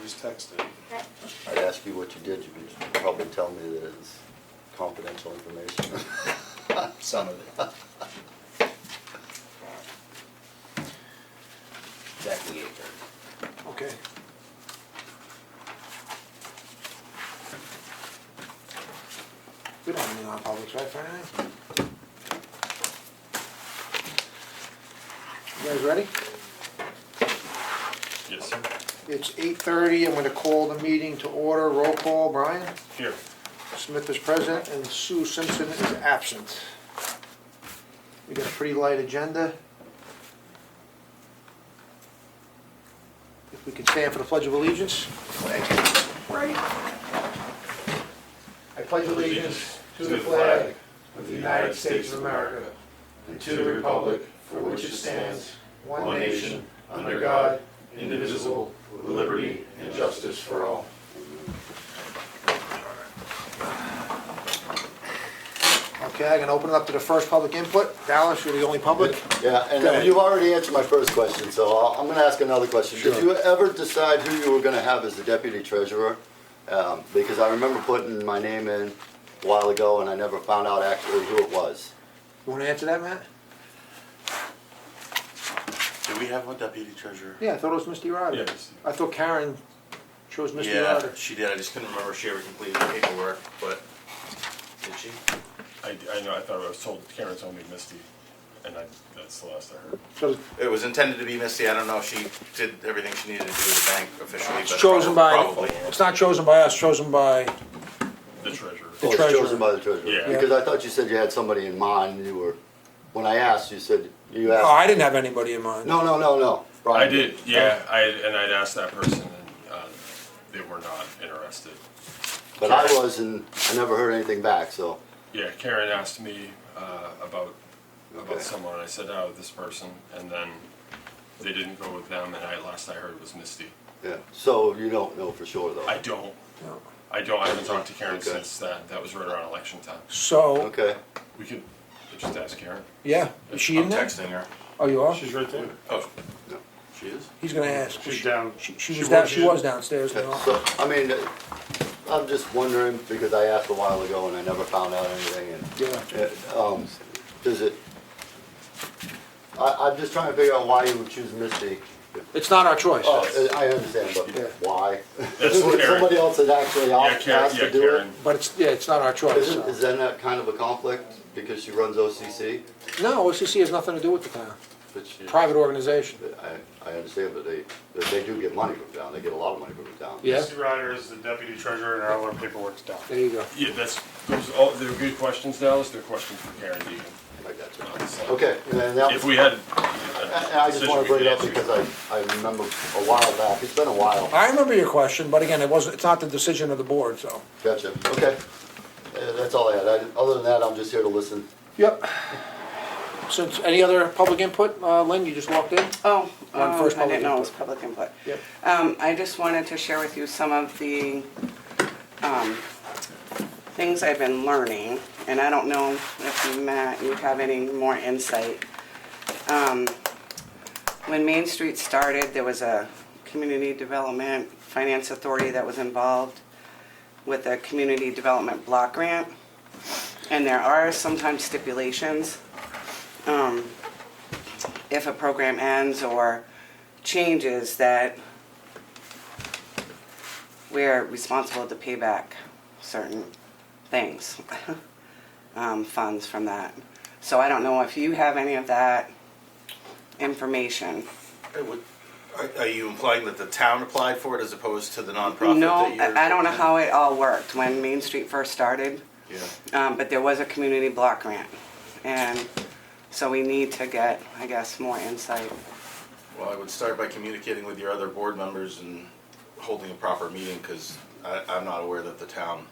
just texted. I'd ask you what you did, you could probably tell me that it's confidential information. Some of it. Exactly 8:30. Okay. We don't have any non-publics, right, for anything? You guys ready? Yes, sir. It's 8:30, I'm gonna call the meeting to order. Roll call, Brian? Here. Smith is present and Sue Simpson is absent. We got a pretty light agenda. If we could stand for the Pledge of Allegiance. Right. I pledge allegiance to the flag of the United States of America and to the republic for which it stands, one nation, under God, indivisible, with liberty and justice for all. Okay, I'm gonna open it up to the first public input. Dallas, you're the only public. Yeah, and Go ahead. you've already answered my first question, so I'm gonna ask another question. Did Sure. you ever decide who you were gonna have as the deputy treasurer? Because I remember putting my name in a while ago and I never found out actually who it was. You wanna answer that, Matt? Do we have one deputy treasurer? Yeah, I thought it was Misty Ryder. Yes. I thought Karen chose Misty Yeah, Ryder. she did. I just couldn't remember if she ever completed the paperwork, but did she? I know, I thought I was told, Karen told me Misty, and that's the last I heard. So It was intended to be Misty. I don't know if she did everything she needed to do with the bank officially, it's but chosen by, probably. it's not chosen by us, chosen by, The treasurer. The Oh, it's treasurer. chosen by the treasurer? Yeah. Because I thought you said you had somebody in mind, you were, when I asked, you said, you asked. oh, I didn't have anybody in mind. No. Brian I did, yeah, I'd asked that person, and they were not interested. But I was, and I never heard anything back, so. Yeah, Karen asked me about Okay. someone, and I said, oh, this person, and then they didn't go with them, and last I heard was Misty. Yeah, so you don't know for sure though? I don't. No. I haven't talked to Karen Okay. since that was right around election time. So, Okay, We could just ask Karen. yeah, is she in I'm there? texting her. Oh, you are? She's right there. Oh, she is? He's gonna ask. She's down. She was downstairs okay, now. so, I mean, I'm just wondering, because I asked a while ago and I never found out anything, and, Yeah. does it, I'm just trying to figure out why you would choose Misty. It's not our choice. Oh, I understand, but Yeah. why? That's Is it Karen. somebody else that actually asked to do it? Karen. But it's not our choice. Is that kind of a conflict, because she runs OCC? No, OCC has nothing to do with the town. But she, Private organization. I understand, but they do get money from town, they get a lot of money from the town. Yeah, Mr. Ryder is the deputy treasurer and all our paperwork's done. there you go. Yeah, they're good questions, Dallas. They're questions for Karen Deegan. I got you. So, Okay, and then that If was, we had. and I just wanna bring it up because I remember a while back, it's been a while. I remember your question, but again, it's not the decision of the board, so. Gotcha, okay. That's all I had. Other than that, I'm just here to listen. Yep. So, any other public input? Lynn, you just walked in? Oh, One first I public didn't know it input. was public input. Yep. I just wanted to share with you some of the things I've been learning, and I don't know if Matt, you have any more insight. When Main Street started, there was a community development finance authority that was involved with a community development block grant, and there are sometimes stipulations. If a program ends or changes, that we're responsible to pay back certain things, funds from that. So I don't know if you have any of that information. Are you implying that the town applied for it as opposed to the nonprofit No, that you're? I don't know how it all worked when Main Street first started, Yeah. but there was a community block grant. And so we need to get, I guess, more insight. Well, I would start by communicating with your other board members and holding a proper meeting, because I'm not aware that the town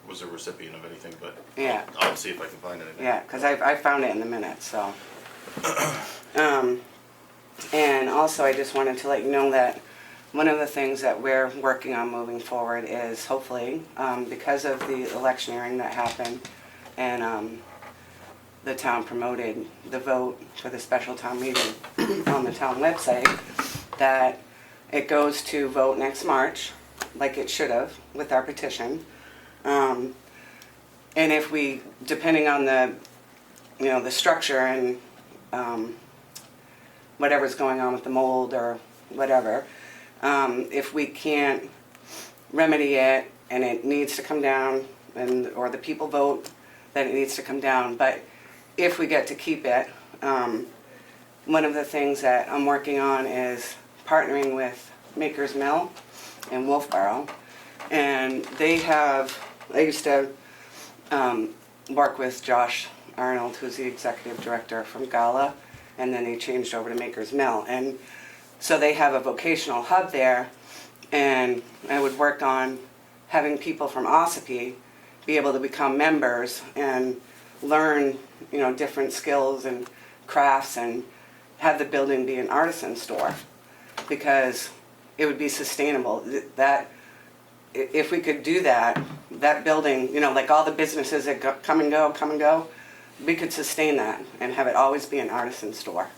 was a recipient of anything, but Yeah. I'll see if I can find anything. Yeah, because I found it in the minutes, so. And also, I just wanted to let you know that one of the things that we're working on moving forward is hopefully, because of the electioneering that happened, and the town promoted the vote for the special town meeting on the town website, that It goes to vote next March, like it should have with our petition. And if we, depending on the, you know, the structure and whatever's going on with the mold or whatever, if we can't remedy it and it needs to come down, and or the people vote that it needs to come down, but if we get to keep it, one of the things that I'm working on is partnering with Maker's Mill in Wolfboro, and they have, I used to work with Josh Arnold, who's the executive director from Gala, and then they changed over to Maker's Mill, and so they have a vocational hub there, and I would work on having people from Ossipee be able to become members and learn, you know, different skills and crafts, and have the building be an artisan store, because it would be sustainable. That if we could do that, that building, you know, like all the businesses that come and go, we could sustain that and have it always be an artisan store.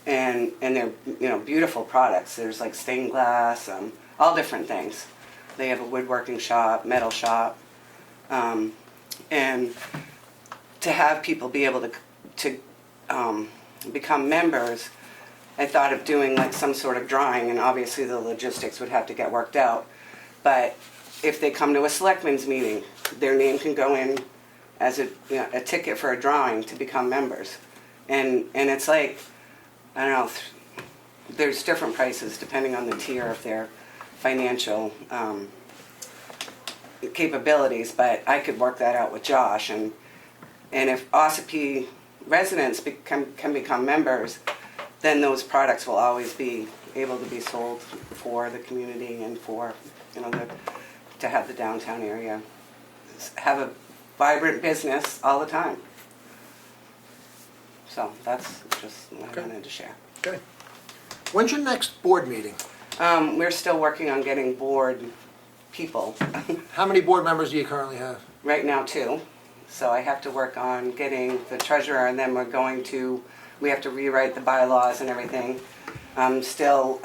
And they're, you know, beautiful products. There's like stained glass, all different things. They have a woodworking shop, metal shop, and to have people be able to become members, I thought of doing like some sort of drawing, and obviously the logistics would have to get worked out. But if they come to a selectmen's meeting, their name can go in as a, you know, a ticket for a drawing to become members. And it's like, I don't know, there's different prices depending on the tier of their financial capabilities, but I could work that out with Josh. And if Ossipee residents can become members, then those products will always be able to be sold for the community and for, you know, to have the downtown area have a vibrant business all the time. So that's just what I wanted to share. Okay. When's your next board meeting? We're still working on getting board people. How many board members do you currently have? Right now 2. So I have to work on getting the treasurer, and then we have to rewrite the bylaws and everything. I'm still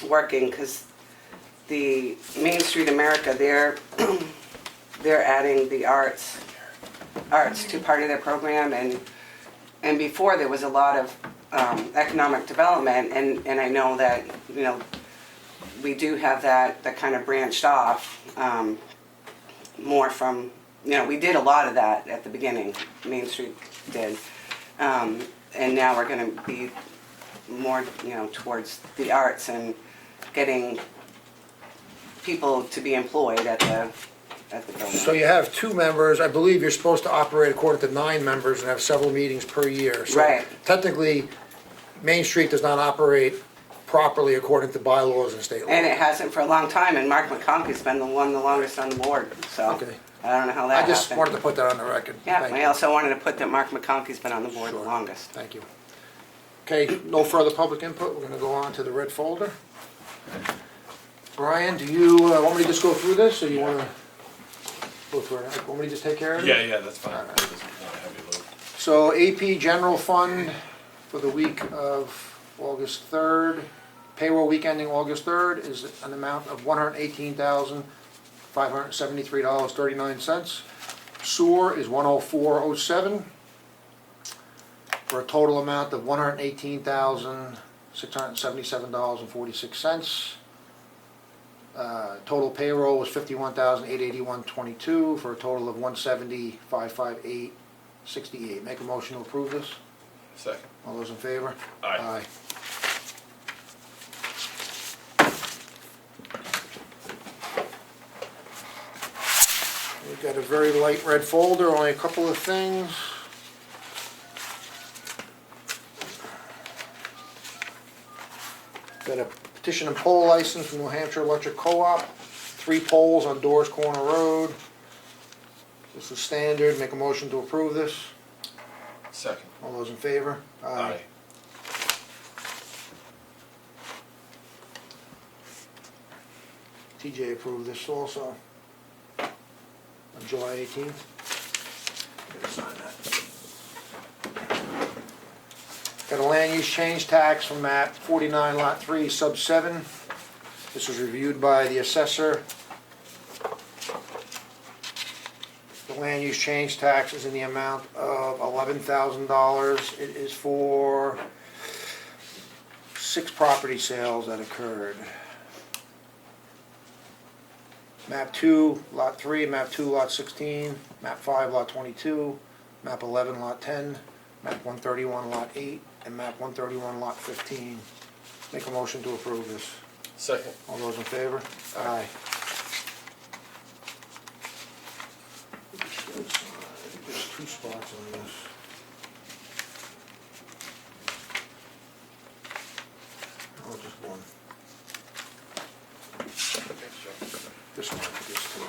working, because the Main Street America, they're adding the arts to part of their program, and before there was a lot of economic development, and I know that, you know, we do have that kind of branched off more from, you know, we did a lot of that at the beginning, Main Street did, and now we're going to be more, you know, towards the arts and getting people to be employed at the building. So you have 2 members. I believe you're supposed to operate according to 9 members and have several meetings per year. So Right. technically, Main Street does not operate properly according to bylaws and state law. And it hasn't for a long time, and Mark McConkey's been the longest on the board, so Okay. I don't know how that I just happened. wanted to put that on the record. Yeah, Thank I you. also wanted to put that Mark McConkey's been on the board the Sure. longest. Thank you. Okay, no further public input. We're gonna go on to the red folder. Brian, do you want me to just go through this, or you wanna go through it? Want me to just take care of it? Yeah, that's fine. It doesn't want a heavy load. So AP General Fund for the week of August 3rd, payroll week ending August 3rd is an amount of $118,573.39. Sewer is $104.07 for a total amount of $118,677.46. Total payroll was $51,881.22 for a total of $170,558.68. Make a motion to approve this. Second. All those in favor? Aye. We've got a very light red folder, only a couple of things. Got a petition and poll license from New Hampshire Electric Co-op, 3 poles on Doors Corner Road. This is standard. Make a motion to approve this. Second. All those in favor? Aye. TJ approved this also on July 18th. Gotta sign that. Got a land use change tax from map 49 lot 3 sub 7. This was reviewed by the assessor. The land use change tax is in the amount of $11,000. It is for 6 property sales that occurred. Map 2, lot 3, map 2, lot 16, map 5, lot 22, map 11, lot 10, map 131, lot 8, and map 131, lot 15. Make a motion to approve this. Second. All those in favor? Aye. I think there's 2 spots on this. Oh, just one. This one, this 2.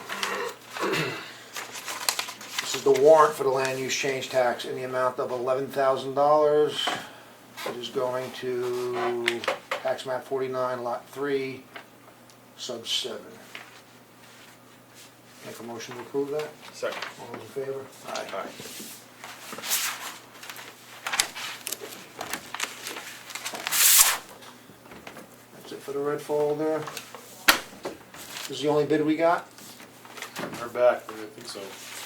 This is the warrant for the land use change tax in the amount of $11,000. It is going to tax map 49, lot 3, sub 7. Make a motion to approve that? Second. All those in favor? Aye. That's it for the red folder. This is the only bid we got? We're back, I think so.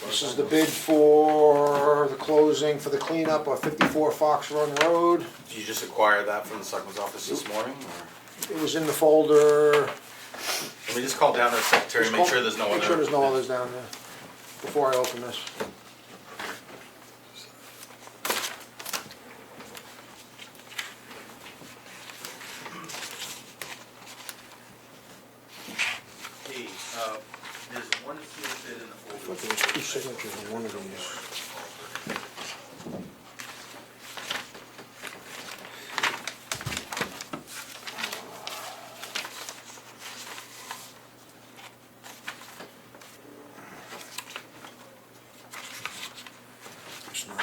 This is the bid for the closing for the cleanup of 54 Fox Run Road. Did you just acquire that from the selectman's office this morning? Or? It was in the folder. Let me just call down to the secretary, make sure there's no other. Make sure there's no others down there before I open this. Hey, there's one sealed bid in the I folder. thought there was 2 signatures on one of these. It's not.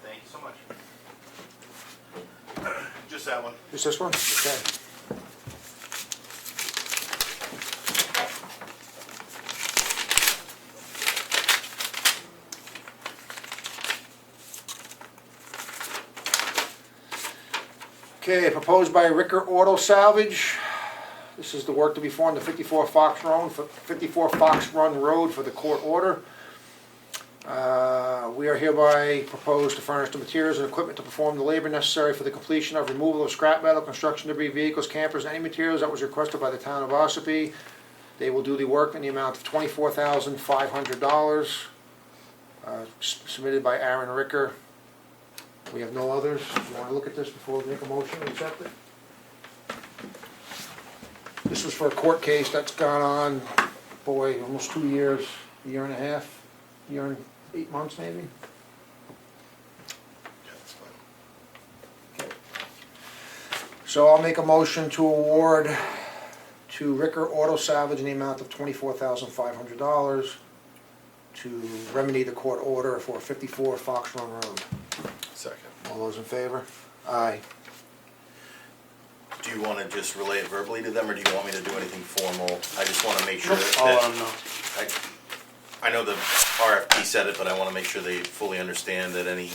Thank you so much. Just that one. Is this one? Okay. Okay, proposed by Ricker Auto Salvage. This is the work to be performed at 54 Fox Run for the court order. We are hereby proposed to furnish the materials and equipment to perform the labor necessary for the completion of removal of scrap metal, construction debris, vehicles, campers, and any materials that was requested by the town of Ossipee. They will do the work in the amount of $24,500, submitted by Aaron Ricker. We have no others. You want to look at this before we make a motion to accept it? This was for a court case that's gone on, boy, almost 2 years, a year and a half, year and 8 months maybe. Yeah, that's fine. Okay. So I'll make a motion to award to Ricker Auto Salvage in the amount of $24,500 to remedy the court order for 54 Fox Run Road. Second. All those in favor? Aye. Do you want to just relay it verbally to them, or do you want me to do anything formal? I just want to make sure I'll let that, them know. I know the RFP said it, but I want to make sure they fully understand that any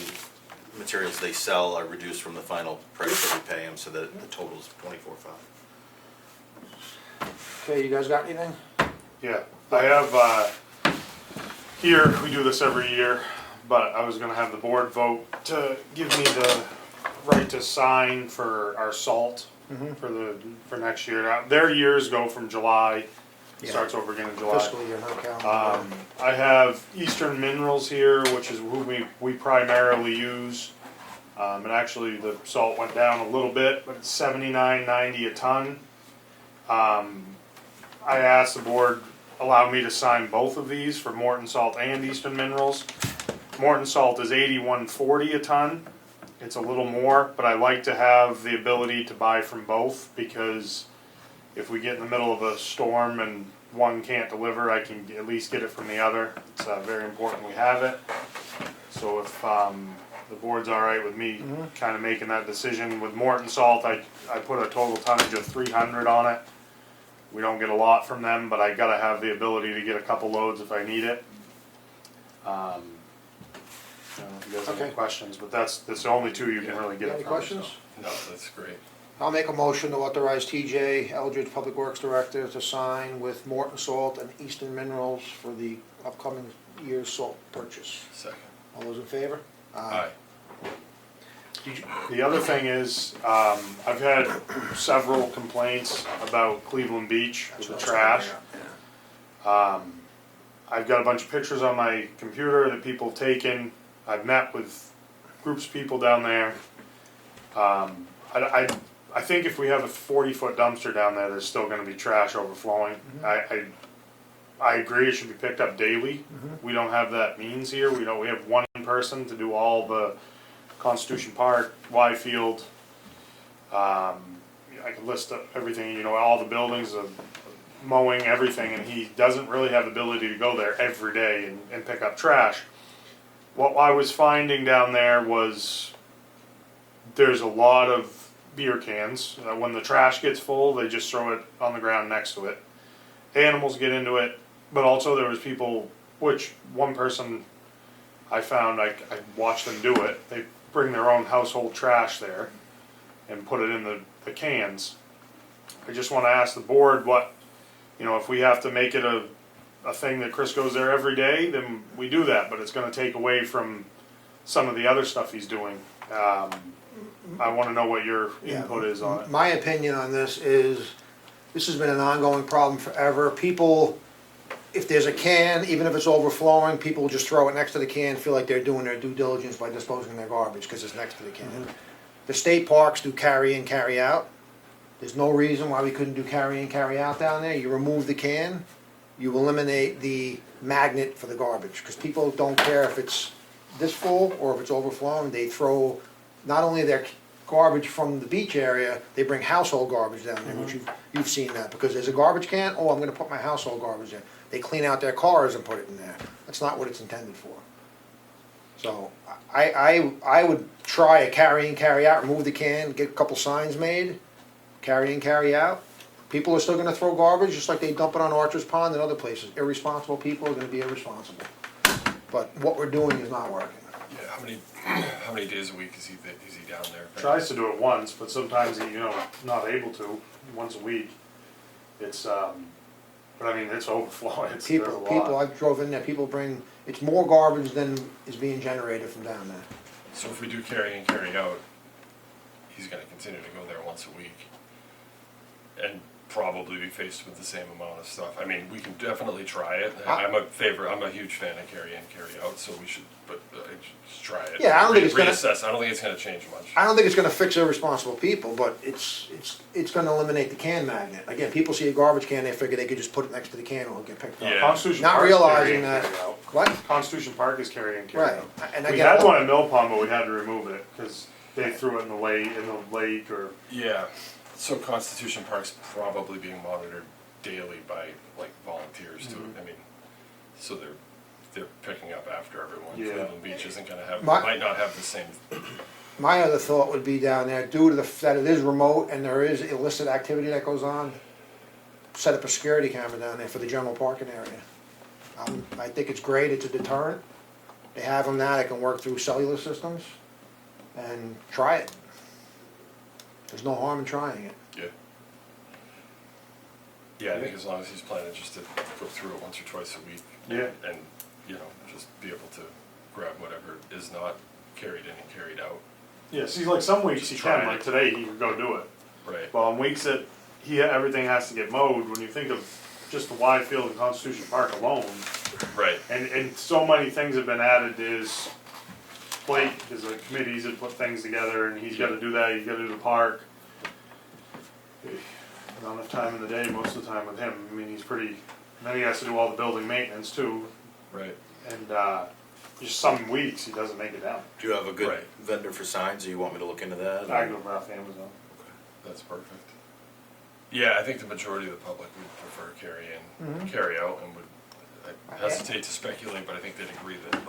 materials they sell are reduced from the final price that we pay them, so that the total is $24,500. Okay, you guys got anything? Yeah, I have, here, we do this every year, but I was gonna have the board vote to give me the right to sign for our salt for next year. Their years go from July, Yeah. starts over again in July. Fiscal year, not calendar. I have Eastern Minerals here, which is who we primarily use. And actually the salt went down a little bit, but it's $79.90 a ton. I asked the board, allow me to sign both of these for Morton Salt and Eastern Minerals. Morton Salt is $81.40 a ton. It's a little more, but I like to have the ability to buy from both, because if we get in the middle of a storm and one can't deliver, I can at least get it from the other. It's very important we have it. So if the board's all right with me kind of making that decision, with Morton Salt, I put a total tonnage of 300 on it. We don't get a lot from them, but I gotta have the ability to get a couple loads if I need it. don't know if you guys have Okay. any questions, but that's the only two you can really get. Any it from, questions? so. No, that's great. I'll make a motion to authorize TJ Eldridge, Public Works Director, to sign with Morton Salt and Eastern Minerals for the upcoming year's salt purchase. Second. All those in favor? Aye. The other thing is, I've had several complaints about Cleveland Beach with the trash. I've got a bunch of pictures on my computer that people have taken. I've met with groups of people down there. I think if we have a 40-foot dumpster down there, there's still gonna be trash overflowing. I agree it should be picked up daily. We don't have that means here. We have one person to do all the Constitution Park, Field. I can list up everything, all the buildings, of mowing, everything, and he doesn't really have the ability to go there every day and pick up trash. What I was finding down there was there's a lot of beer cans. When the trash gets full, they just throw it on the ground next to it. Animals get into it, but also there was people, which one person I found, I watched them do it. They bring their own household trash there and put it in the cans. I just want to ask the board what, if we have to make it a thing that Chris goes there every day, then we do that, but it's going to take away from some of the other stuff he's doing. I want to know what your input is on it. My opinion on this is, this has been an ongoing problem forever. People, if there's a can, even if it's overflowing, people just throw it next to the can, feel like they're doing their due diligence by disposing of their garbage because it's next to the can. The state parks do carry in, carry out. There's no reason why we couldn't do carry in, carry out down there. You remove the can, you eliminate the magnet for the garbage, because people don't care if it's this full or if it's overflowing. They throw not only their garbage from the beach area, they bring household garbage down there, which you've seen that, because there's a garbage can, I'm gonna put my household garbage in. They clean out their cars and put it in there. That's not what it's intended for. So I would try a carry in, carry out, remove the can, get a couple signs made, carry in, carry out. People are still gonna throw garbage, just like they dump it on Archer's Pond and other places. Irresponsible people are gonna be irresponsible. But what we're doing is not working. Yeah, how many days a week is he down there? Tries to do it once, but sometimes he, not able to, once a week. It's, but I mean, it's overflowing. There's a lot. People, I've drove in there, people bring, it's more garbage than is being generated from down there. So if we do carry in, carry out, he's gonna continue to go there once a week and probably be faced with the same amount of stuff. I mean, we can definitely try it. I'm a huge fan of carry in, carry out, so we should, just try it. Yeah, I don't think it's gonna- reassess. I don't think it's gonna change much. I don't think it's gonna fix irresponsible people, but it's gonna eliminate the can magnet. Again, people see a garbage can, they figure they could just put it next to the can and it'll get picked up. Yeah. Constitution Not Park's realizing carry in, that, carry out. what? Constitution Park is carry in, carry Right, out. and We again, had one at Mill Pond, but we had to remove it because they threw it in the lake, or Yeah, so Constitution Park's probably being monitored daily by volunteers too. I mean, so they're picking up after everyone. Yeah. Cleveland Beach isn't gonna have, My- might not have the same. my other thought would be down there, due to that it is remote and there is illicit activity that goes on, set up a security camera down there for the general parking area. I think it's great, it's a deterrent. They have them now that can work through cellular systems, and try it. There's no harm in trying it. Yeah. Yeah, I think as long as he's planning just to go through it once or twice a week. Yeah. And, just be able to grab whatever is not carried in and carried out. yeah. See, like some weeks Just he try can, it. like today he could go do it. Right. But on weeks that everything has to get mowed, when you think of just the Field and Constitution Park alone, Right. and so many things have been added to his plate, because the committees have put things together, and he's gotta do that, he's gotta do the park. Not enough time in the day most of the time with him. I mean, then he has to do all the building maintenance too, Right. and just some weeks he doesn't make it down. Do you have a good Right. vendor for signs, or you want me to look into that? I go off Amazon. That's perfect. Yeah, I think the majority of the public would prefer carry in, carry out, and would, I hesitate to speculate, but I think they'd agree that,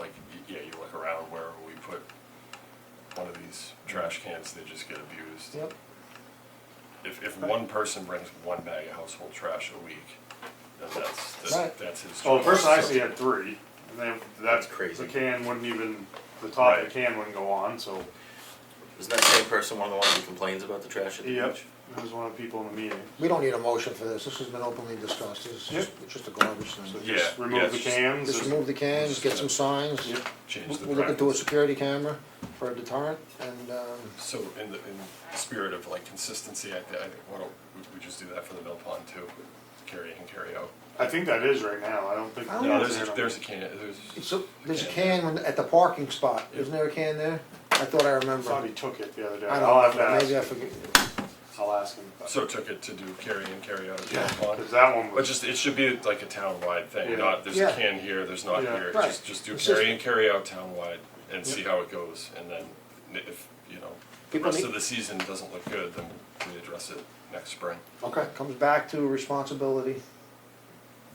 you look around where we put one of these trash cans, they just get abused. Yep. If one person brings one bag of household trash a week, then Right. that's his. Well, the choice. person I see had 3, and that's Crazy. The can wouldn't even the top of Right. the can wouldn't go on, so, Isn't that same person one of the ones who complains about the trash at the yep, beach? that was one of the people in the meeting. We don't need a motion for this, this has been openly discussed, it's just a garbage So thing. Yeah, just remove the just- cans. Just remove the cans, get some signs, Yep. Change the we'll look into a practice. security camera for a deterrent, and, So in the spirit of like consistency, I think, why don't we just do that for the mill pond too? Carry in, carry out. I think that is right now, I don't think. I don't No, know. there's a can, there's a can at the parking spot, isn't there a can there? I thought I I remember. thought he took it the other day, I I'll have don't to know, ask maybe I him, forget. I'll ask him. So took it to do carry in, carry out at the Yeah, mill pond? cause that one But was, just, it should be like a town-wide thing, Yeah. not, there's Yeah. a can here, there's not Yeah. here. Right. Just do It's carry just- in, carry out town-wide and see how it goes. And then if, the People rest need- of the season doesn't look good, then we address it next spring. Okay, comes back to responsibility.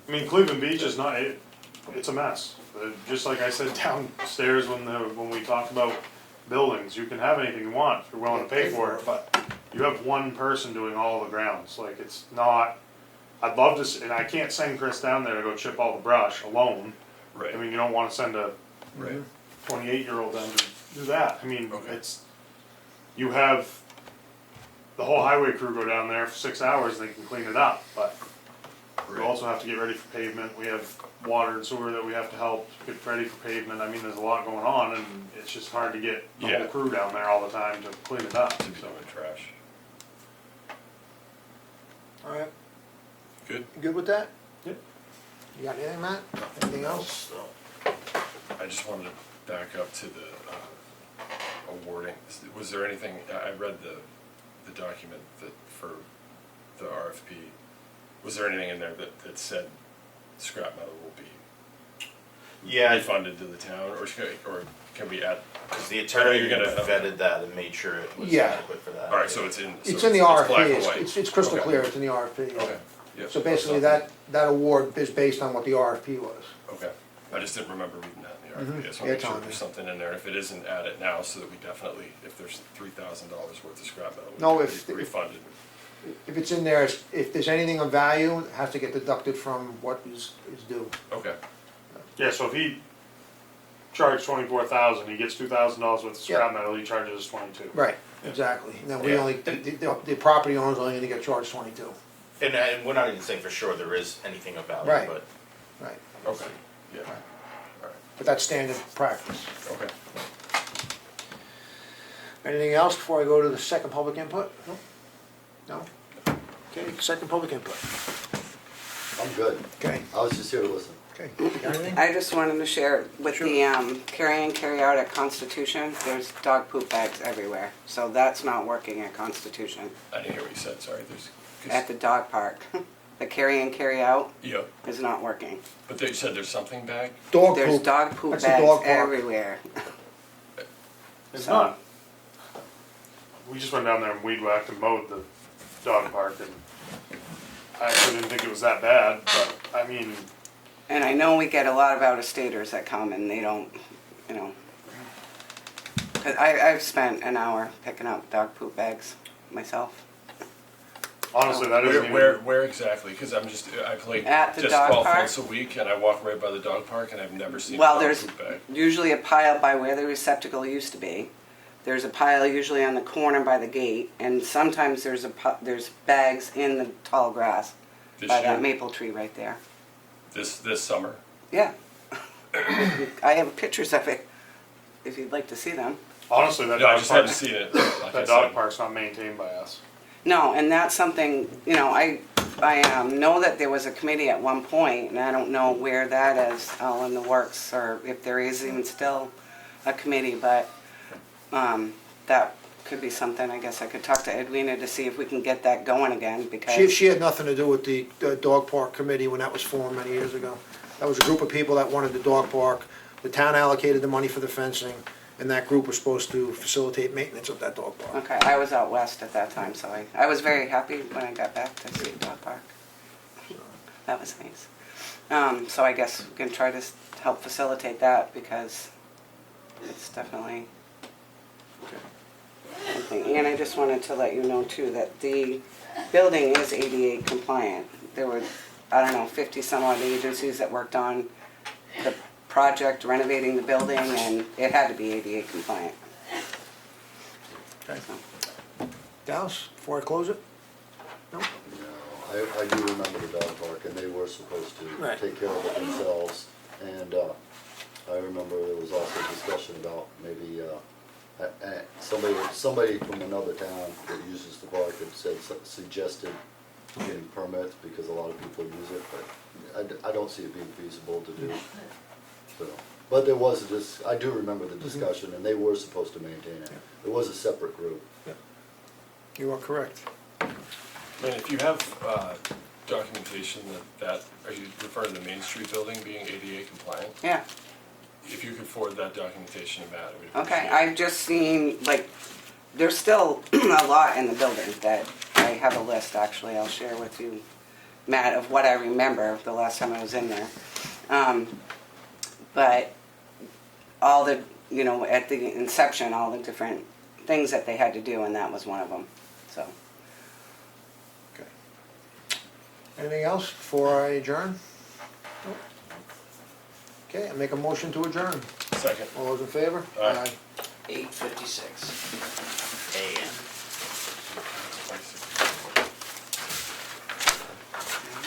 I mean, Cleveland Beach is not, it's a mess. Just like I said downstairs when we talked about buildings, you can have anything you want if you're willing to pay for it, but you have one person doing all the grounds, like it's not, I'd love to, and I can't send Chris down there to go chip all the brush alone. Right. I mean, you don't wanna send a Right. 28-year-old down to do that. I mean, Okay. it's, you have the whole highway crew go down there for 6 hours and they can clean it up, but we Right. also have to get ready for pavement, we have water and sewer that we have to help get ready for pavement, I mean, there's a lot going on, and it's just hard to get the Yeah. whole crew down there all the time to clean it up, To be so. doing trash. All right, Good. you good with that? Yep. You got anything, Matt? Anything else? So, I just wanted to back up to the awarding. Was there anything, I read the document that for the RFP. Was there anything in there that said scrap metal will be yeah, refunded to the town, or can we add? because the I know attorney you're gonna- vetted that and made sure it was Yeah. adequate for that. All right, so it's in. It's so in the black RFP, and white. it's crystal Okay. clear, it's in the RFP. Okay. Yep. So basically, that award is based on what the RFP was. Okay. I just didn't remember reading that in the RFP. I just Yeah, want to it's make sure on there's there. something in there. If it isn't, add it now so that we definitely, if there's $3,000 worth of scrap metal, No, we if- can be refunded. If it's in there, if there's anything of value, it has to get deducted from what is due. Okay. Yeah, so if he charged 24,000, he gets $2,000 worth of scrap Yeah. metal, he charges us 22. Right, exactly. And then we Yeah. only, the property owner's only gonna get charged 22. And we're not even saying for sure there is anything of value, Right. but Right, Okay. Yeah. Right. All right. but that's standard practice. Okay. Anything else before I go to the second public input? No? Okay, second public input. I'm good. Okay, I was just here to listen. okay. Got anything? I just wanted to share with the carry in, carry out at Constitution, there's dog poop bags everywhere. So that's not working at Constitution, I didn't hear what you said, sorry. There's, 'cause- at the dog park. The carry in, carry out yeah, is not working. but they said there's something back? Dog There's poop. dog poop That's the bags dog park. everywhere. It's So- not. We just went down there and weed whacked and mowed the dog park, and I actually didn't think it was that bad, but, I mean, And I know we get a lot of out-of-staters that come and they don't, 'cause I've spent an hour picking up dog poop bags myself. honestly, that isn't Where exactly? Because I play At the disc dog golf park? once a week, and I walk right by the dog park, and I've never seen a Well, dog there's poop bag. usually a pile by where the receptacle used to be. There's a pile usually on the corner by the gate, and sometimes there's bags in the tall grass This by year, that maple tree right there. this summer. Yeah. I have pictures of it, if you'd like to see them. honestly, that No, I dog just hadn't park, seen it. Like I that dog said. park's not maintained by us. No, and that's something, I know that there was a committee at one point, and I don't know where that is all in the works, or if there is even still a committee, but that could be something, I guess I could talk to Edwina to see if we can get that going again, because, She had nothing to do with the dog park committee when that was formed many years ago. That was a group of people that wanted the dog park. The town allocated the money for the fencing, and that group was supposed to facilitate maintenance of that dog park. okay, I was out west at that time, so I was very happy when I got back to see the dog park. That was nice. So I guess we can try to help facilitate that, because it's definitely something. And I just wanted to let you know too, that the building is ADA compliant. There were, I don't know, 50 some odd agencies that worked on the project renovating the building, and it had to be ADA compliant. Okay. Dallas, before I close it? No? No, I do remember the dog park, and they were supposed to Right. take care of it themselves. And I remember there was also discussion about maybe somebody from another town that uses the park had suggested getting permits because a lot of people use it, but I don't see it being feasible to do. So, but there was I do remember the discussion, and they were supposed to maintain it. It was a separate group. You are correct. And if you have documentation that, are you referring to the Main Street building being ADA compliant? Yeah, If you could forward that documentation to Matt, we'd appreciate okay, it. I've just seen, like, there's still a lot in the building that, I have a list, actually, I'll share with you, Matt, of what I remember the last time I was in there. But all the, at the inception, all the different things that they had to do, and that was one of them, so. Okay. Anything else before I adjourn? No? Okay, I make a motion to adjourn. Second. All those in favor? Aye. 8:56 AM.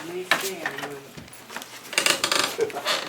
Let me see.